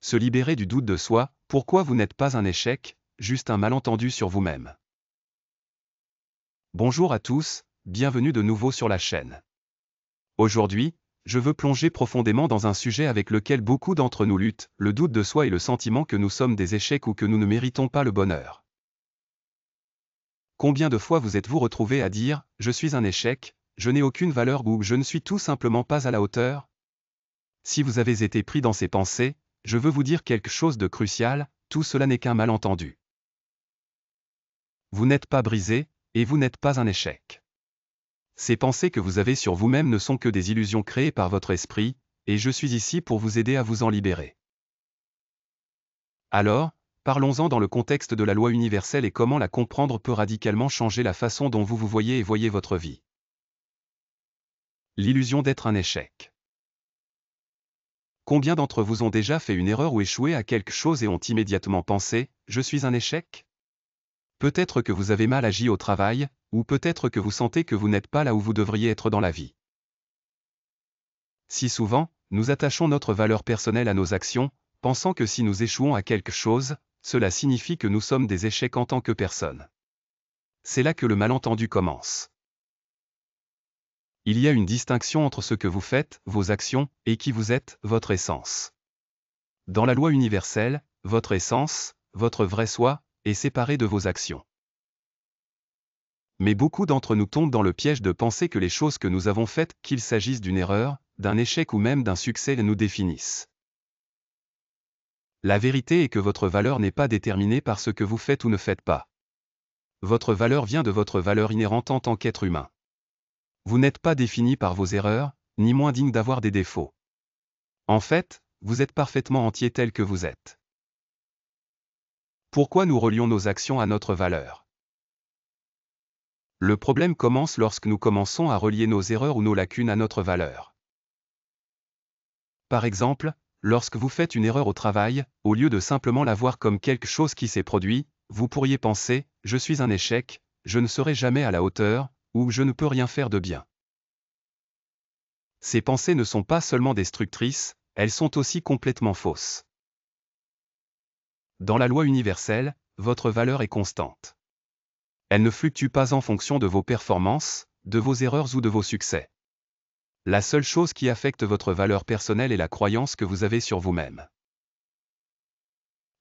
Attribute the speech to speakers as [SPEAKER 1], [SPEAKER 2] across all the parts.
[SPEAKER 1] Se libérer du doute de soi, pourquoi vous n'êtes pas un échec, juste un malentendu sur vous-même. Bonjour à tous, bienvenue de nouveau sur la chaîne. Aujourd'hui, je veux plonger profondément dans un sujet avec lequel beaucoup d'entre nous luttent, le doute de soi et le sentiment que nous sommes des échecs ou que nous ne méritons pas le bonheur. Combien de fois vous êtes-vous retrouvé à dire « je suis un échec, je n'ai aucune valeur » ou « je ne suis tout simplement pas à la hauteur » ? Si vous avez été pris dans ces pensées, je veux vous dire quelque chose de crucial, tout cela n'est qu'un malentendu. Vous n'êtes pas brisé, et vous n'êtes pas un échec. Ces pensées que vous avez sur vous-même ne sont que des illusions créées par votre esprit, et je suis ici pour vous aider à vous en libérer. Alors, parlons-en dans le contexte de la loi universelle et comment la comprendre peut radicalement changer la façon dont vous vous voyez et voyez votre vie. L'illusion d'être un échec. Combien d'entre vous ont déjà fait une erreur ou échoué à quelque chose et ont immédiatement pensé « je suis un échec » ? Peut-être que vous avez mal agi au travail, ou peut-être que vous sentez que vous n'êtes pas là où vous devriez être dans la vie. Si souvent, nous attachons notre valeur personnelle à nos actions, pensant que si nous échouons à quelque chose, cela signifie que nous sommes des échecs en tant que personne. C'est là que le malentendu commence. Il y a une distinction entre ce que vous faites, vos actions, et qui vous êtes, votre essence. Dans la loi universelle, votre essence, votre vrai soi, est séparée de vos actions. Mais beaucoup d'entre nous tombent dans le piège de penser que les choses que nous avons faites, qu'il s'agisse d'une erreur, d'un échec ou même d'un succès, nous définissent. La vérité est que votre valeur n'est pas déterminée par ce que vous faites ou ne faites pas. Votre valeur vient de votre valeur inhérente en tant qu'être humain. Vous n'êtes pas défini par vos erreurs, ni moins digne d'avoir des défauts. En fait, vous êtes parfaitement entier tel que vous êtes. Pourquoi nous relions nos actions à notre valeur ? Le problème commence lorsque nous commençons à relier nos erreurs ou nos lacunes à notre valeur. Par exemple, lorsque vous faites une erreur au travail, au lieu de simplement la voir comme quelque chose qui s'est produit, vous pourriez penser « je suis un échec, je ne serai jamais à la hauteur » ou « je ne peux rien faire de bien ». Ces pensées ne sont pas seulement destructrices, elles sont aussi complètement fausses. Dans la loi universelle, votre valeur est constante. Elle ne fluctue pas en fonction de vos performances, de vos erreurs ou de vos succès. La seule chose qui affecte votre valeur personnelle est la croyance que vous avez sur vous-même.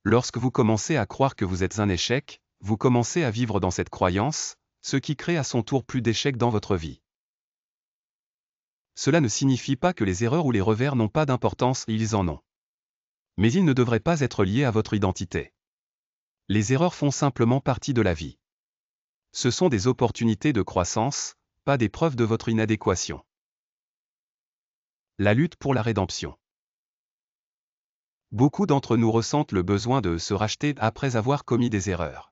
[SPEAKER 1] Lorsque vous commencez à croire que vous êtes un échec, vous commencez à vivre dans cette croyance, ce qui crée à son tour plus d'échecs dans votre vie. Cela ne signifie pas que les erreurs ou les revers n'ont pas d'importance, ils en ont. Mais ils ne devraient pas être liés à votre identité. Les erreurs font simplement partie de la vie. Ce sont des opportunités de croissance, pas des preuves de votre inadéquation. La lutte pour la rédemption. Beaucoup d'entre nous ressentent le besoin de se racheter après avoir commis des erreurs.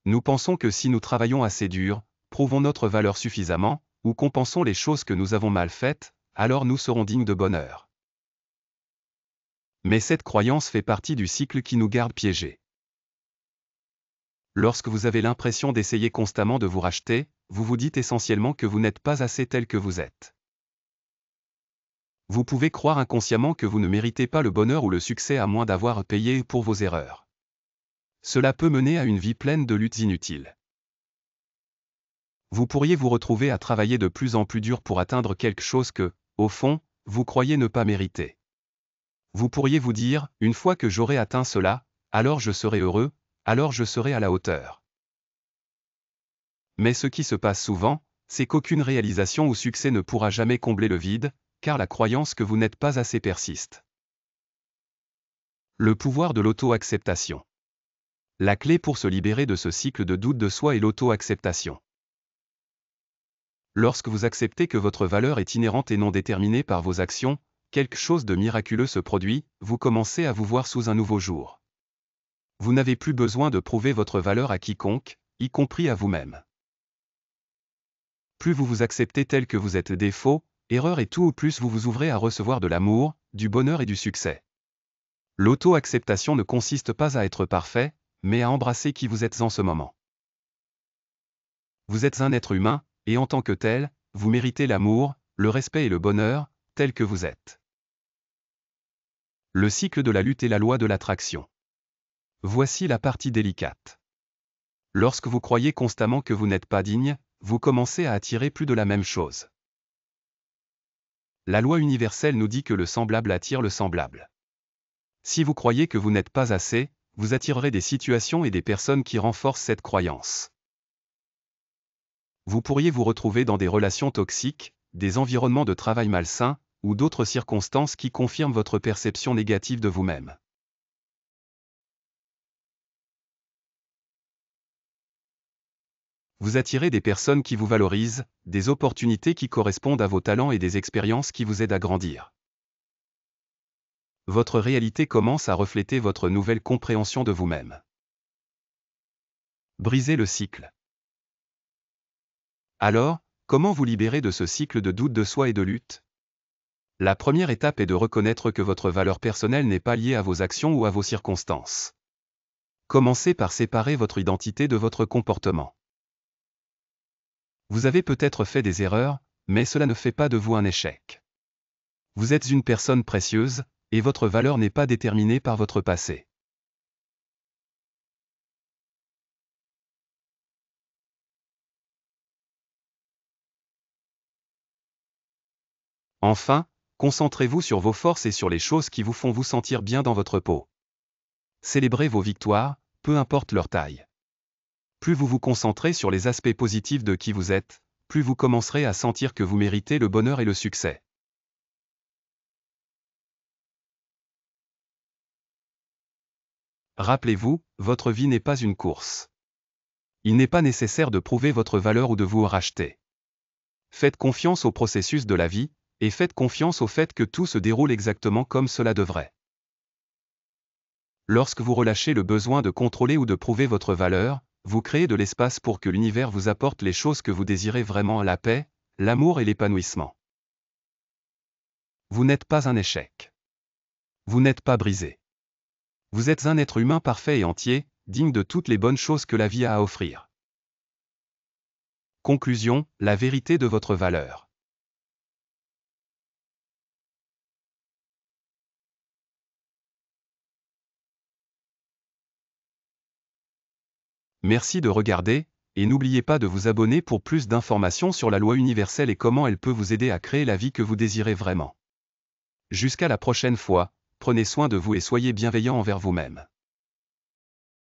[SPEAKER 1] Nous pensons que si nous travaillons assez dur, prouvons notre valeur suffisamment, ou compensons les choses que nous avons mal faites, alors nous serons dignes de bonheur. Mais cette croyance fait partie du cycle qui nous garde piégés. Lorsque vous avez l'impression d'essayer constamment de vous racheter, vous vous dites essentiellement que vous n'êtes pas assez tel que vous êtes. Vous pouvez croire inconsciemment que vous ne méritez pas le bonheur ou le succès à moins d'avoir payé pour vos erreurs. Cela peut mener à une vie pleine de luttes inutiles. Vous pourriez vous retrouver à travailler de plus en plus dur pour atteindre quelque chose que, au fond, vous croyez ne pas mériter. Vous pourriez vous dire, une fois que j'aurai atteint cela, alors je serai heureux, alors je serai à la hauteur. Mais ce qui se passe souvent, c'est qu'aucune réalisation ou succès ne pourra jamais combler le vide, car la croyance que vous n'êtes pas assez persiste. Le pouvoir de l'auto-acceptation. La clé pour se libérer de ce cycle de doute de soi est l'auto-acceptation. Lorsque vous acceptez que votre valeur est inhérente et non déterminée par vos actions, quelque chose de miraculeux se produit, vous commencez à vous voir sous un nouveau jour. Vous n'avez plus besoin de prouver votre valeur à quiconque, y compris à vous-même. Plus vous vous acceptez tel que vous êtes défaut, erreur et tout, plus vous vous ouvrez à recevoir de l'amour, du bonheur et du succès. L'auto-acceptation ne consiste pas à être parfait, mais à embrasser qui vous êtes en ce moment. Vous êtes un être humain, et en tant que tel, vous méritez l'amour, le respect et le bonheur, tel que vous êtes. Le cycle de la lutte et la loi de l'attraction. Voici la partie délicate. Lorsque vous croyez constamment que vous n'êtes pas digne, vous commencez à attirer plus de la même chose. La loi universelle nous dit que le semblable attire le semblable. Si vous croyez que vous n'êtes pas assez, vous attirerez des situations et des personnes qui renforcent cette croyance. Vous pourriez vous retrouver dans des relations toxiques, des environnements de travail malsains, ou d'autres circonstances qui confirment votre perception négative de vous-même. Vous attirez des personnes qui vous valorisent, des opportunités qui correspondent à vos talents et des expériences qui vous aident à grandir. Votre réalité commence à refléter votre nouvelle compréhension de vous-même. Brisez le cycle. Alors, comment vous libérer de ce cycle de doute de soi et de lutte? La première étape est de reconnaître que votre valeur personnelle n'est pas liée à vos actions ou à vos circonstances. Commencez par séparer votre identité de votre comportement. Vous avez peut-être fait des erreurs, mais cela ne fait pas de vous un échec. Vous êtes une personne précieuse, et votre valeur n'est pas déterminée par votre passé. Enfin, concentrez-vous sur vos forces et sur les choses qui vous font vous sentir bien dans votre peau. Célébrez vos victoires, peu importe leur taille. Plus vous vous concentrez sur les aspects positifs de qui vous êtes, plus vous commencerez à sentir que vous méritez le bonheur et le succès. Rappelez-vous, votre vie n'est pas une course. Il n'est pas nécessaire de prouver votre valeur ou de vous racheter. Faites confiance au processus de la vie, et faites confiance au fait que tout se déroule exactement comme cela devrait. Lorsque vous relâchez le besoin de contrôler ou de prouver votre valeur, vous créez de l'espace pour que l'univers vous apporte les choses que vous désirez vraiment, la paix, l'amour et l'épanouissement. Vous n'êtes pas un échec. Vous n'êtes pas brisé. Vous êtes un être humain parfait et entier, digne de toutes les bonnes choses que la vie a à offrir. Conclusion, la vérité de votre valeur. Merci de regarder, et n'oubliez pas de vous abonner pour plus d'informations sur la loi universelle et comment elle peut vous aider à créer la vie que vous désirez vraiment. Jusqu'à la prochaine fois, prenez soin de vous et soyez bienveillant envers vous-même.